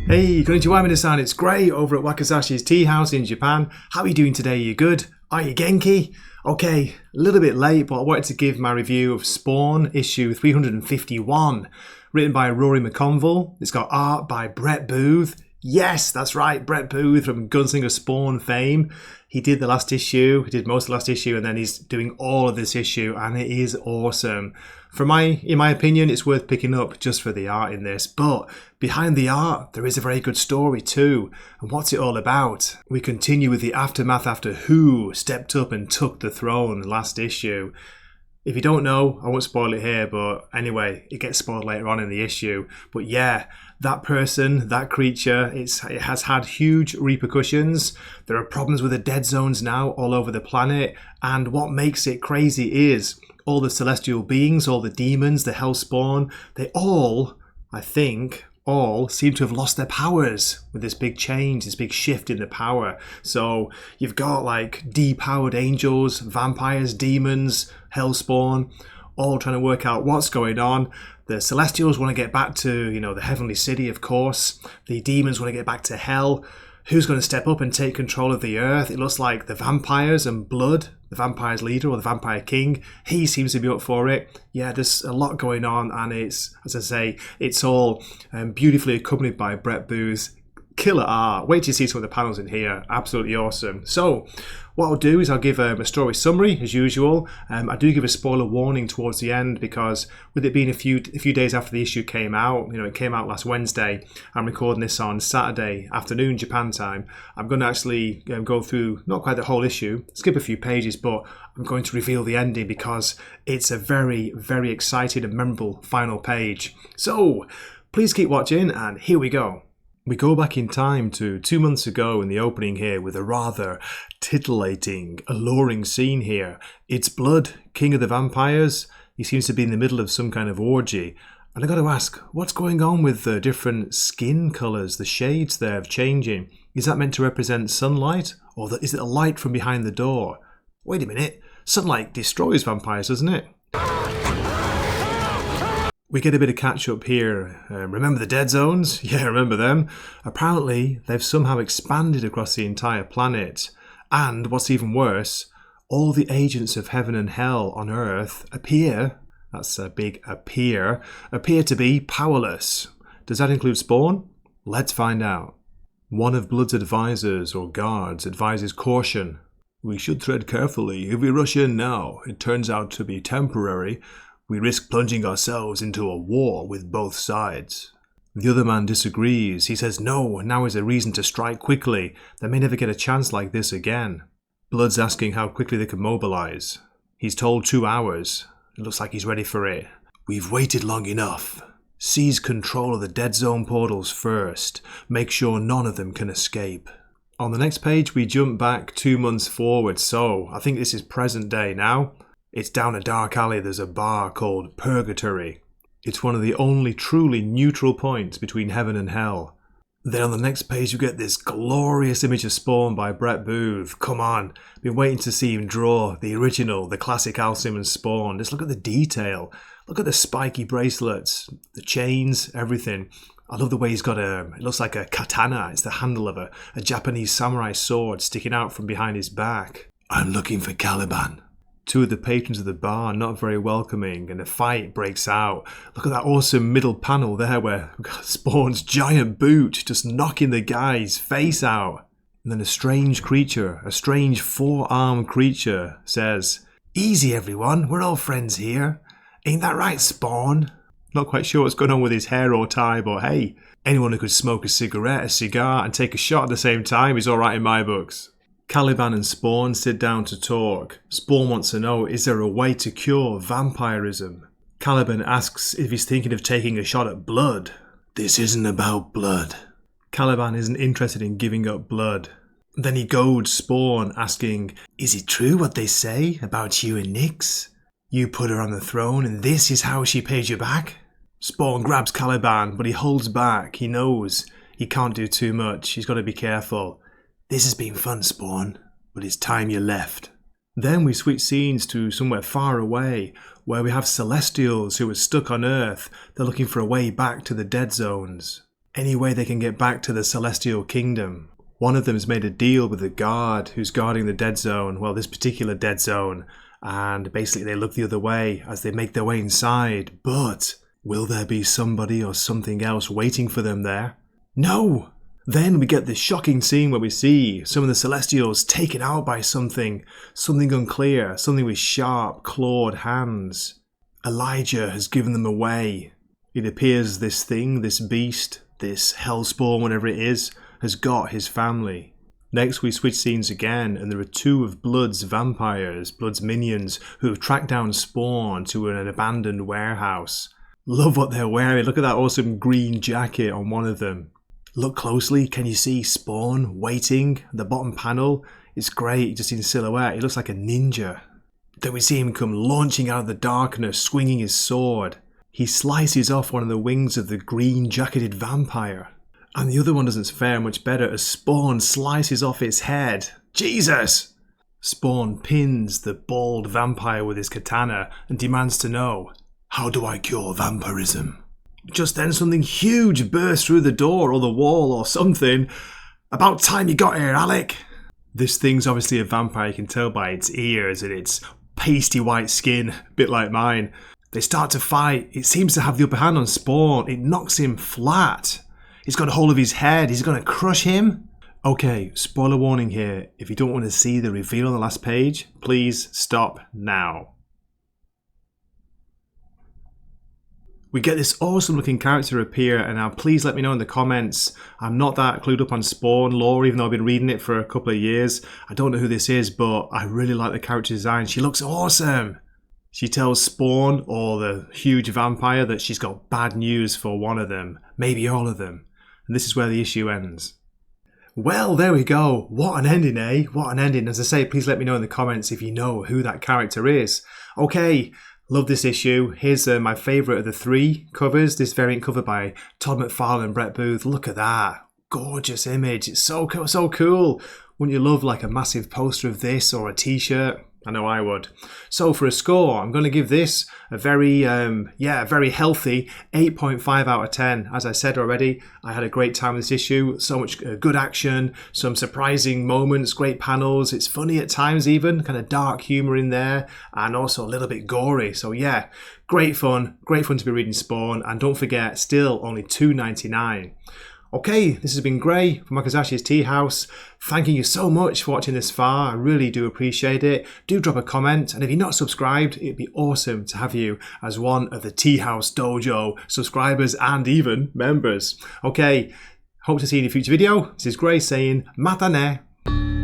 Hey, konnichiwa minasan, it's Gray over at Wakizashi's Teahouse in Japan. How are you doing today? You good? Are you genki? Okay, a little bit late, but I wanted to give my review of Spawn issue 351, written by Rory McConville. It's got art by Brett Booth. Yes, that's right, Brett Booth from Gunslinger Spawn fame. He did the last issue, he did most of the last issue, and then he's doing all of this issue, and it is awesome. In my opinion, it's worth picking up just for the art in this, but behind the art, there is a very good story too. And what's it all about? We continue with the aftermath after Who stepped up and took the throne last issue. If you don't know, I won't spoil it here, but anyway, it gets spoiled later on in the issue. But yeah, that person, that creature, it has had huge repercussions. There are problems with the dead zones now all over the planet, and what makes it crazy is all the celestial beings, all the demons, the Hellspawn, they all, I think, seem to have lost their powers with this big change, this big shift in the power. So you've got like depowered angels, vampires, demons, Hellspawn, all trying to work out what's going on. The Celestials want to get back to, the heavenly city, of course. The demons want to get back to hell. Who's going to step up and take control of the earth? It looks like the vampires and Blood, the vampire's leader or the vampire king, he seems to be up for it. Yeah, there's a lot going on, and it's, as I say, it's all beautifully accompanied by Brett Booth's killer art. Wait till you see some of the panels in here. Absolutely awesome. So what I'll do is I'll give a story summary as usual. I do give a spoiler warning towards the end because with it being a few days after the issue came out, it came out last Wednesday. I'm recording this on Saturday afternoon Japan time. I'm going to actually go through not quite the whole issue, skip a few pages, but I'm going to reveal the ending because it's a very, very exciting and memorable final page. So please keep watching, and here we go. We go back in time to 2 months ago in the opening here with a rather titillating, alluring scene here. It's Blood, king of the vampires. He seems to be in the middle of some kind of orgy. And I got to ask, what's going on with the different skin colours, the shades there of changing? Is that meant to represent sunlight? Or is it a light from behind the door? Wait a minute, sunlight destroys vampires, doesn't it? We get a bit of catch up here. Remember the dead zones? Yeah, remember them. Apparently, they've somehow expanded across the entire planet. And what's even worse, all the agents of heaven and hell on Earth appear, that's a big appear to be powerless. Does that include Spawn? Let's find out. One of Blood's advisors or guards advises caution. We should tread carefully. If we rush in now, it turns out to be temporary. We risk plunging ourselves into a war with both sides. The other man disagrees. He says no, now is a reason to strike quickly. They may never get a chance like this again. Blood's asking how quickly they can mobilize. He's told 2 hours. It looks like he's ready for it. We've waited long enough. Seize control of the dead zone portals first. Make sure none of them can escape. On the next page we jump back 2 months forward, so I think this is present day now. It's down a dark alley. There's a bar called Purgatory. It's one of the only truly neutral points between heaven and hell. Then on the next page you get this glorious image of Spawn by Brett Booth. Come on, been waiting to see him draw the original, the classic Al Simmons Spawn. Just look at the detail. Look at the spiky bracelets, the chains, everything. I love the way he's got it looks like a katana. It's the handle of a Japanese samurai sword sticking out from behind his back. I'm looking for Caliban. Two of the patrons of the bar are not very welcoming and a fight breaks out. Look at that awesome middle panel there where we've got Spawn's giant boot just knocking the guy's face out. And then a strange creature, a strange 4-armed creature says, "Easy everyone, we're all friends here. Ain't that right, Spawn?" Not quite sure what's going on with his hair or tie, but hey, anyone who could smoke a cigarette, a cigar and take a shot at the same time is alright in my books. Caliban and Spawn sit down to talk. Spawn wants to know, is there a way to cure vampirism? Caliban asks if he's thinking of taking a shot at Blood. This isn't about blood. Caliban isn't interested in giving up Blood. Then he goads Spawn, asking, is it true what they say about you and Nyx? You put her on the throne and this is how she paid you back? Spawn grabs Caliban, but he holds back. He knows he can't do too much. He's got to be careful. This has been fun, Spawn, but it's time you left. Then we switch scenes to somewhere far away, where we have Celestials who are stuck on Earth. They're looking for a way back to the dead zones. any way they can get back to the Celestial Kingdom. One of them has made a deal with the guard who's guarding the dead zone, well, this particular dead zone, and basically they look the other way as they make their way inside. But will there be somebody or something else waiting for them there? No! Then we get this shocking scene where we see some of the Celestials taken out by something unclear, something with sharp, clawed hands. Elijah has given them away. It appears this thing, this beast, this hellspawn, whatever it is, has got his family. Next we switch scenes again, and there are two of Blood's vampires, Blood's minions, who have tracked down Spawn to an abandoned warehouse. Love what they're wearing. Look at that awesome green jacket on one of them. Look closely, can you see Spawn waiting? The bottom panel, it's great, just in silhouette. He looks like a ninja. Then we see him come launching out of the darkness, swinging his sword. He slices off one of the wings of the green jacketed vampire. And the other one doesn't fare much better as Spawn slices off its head. Jesus! Spawn pins the bald vampire with his katana and demands to know, how do I cure vampirism? Just then something huge bursts through the door or the wall or something. About time you got here, Alec! This thing's obviously a vampire, you can tell by its ears and its pasty white skin, a bit like mine. They start to fight. It seems to have the upper hand on Spawn. It knocks him flat. He's got a hold of his head. He's going to crush him. Okay, spoiler warning here. If you don't want to see the reveal on the last page, please stop now. We get this awesome looking character appear, and now please let me know in the comments. I'm not that clued up on Spawn lore, even though I've been reading it for a couple of years. I don't know who this is, but I really like the character design. She looks awesome. She tells Spawn, or the huge vampire, that she's got bad news for one of them, maybe all of them. And this is where the issue ends. Well, there we go. What an ending, eh? What an ending. As I say, please let me know in the comments if you know who that character is. Okay. Love this issue. Here's my favourite of the three covers. This variant cover by Todd McFarlane and Brett Booth. Look at that. Gorgeous image. It's so cool. So cool. Wouldn't you love like a massive poster of this or a t-shirt? I know I would. So for a score, I'm going to give this a very healthy 8.5 out of 10. As I said already, I had a great time with this issue. So much good action, some surprising moments, great panels. It's funny at times even, kind of dark humour in there, and also a little bit gory. So yeah, great fun to be reading Spawn. And don't forget, still only $2.99. Okay, this has been Gray from Wakizashi's Teahouse. Thanking you so much for watching this far. I really do appreciate it. Do drop a comment, and if you're not subscribed, it'd be awesome to have you as one of the Teahouse Dojo subscribers and even members. Okay, hope to see you in a future video. This is Gray saying Mata ne.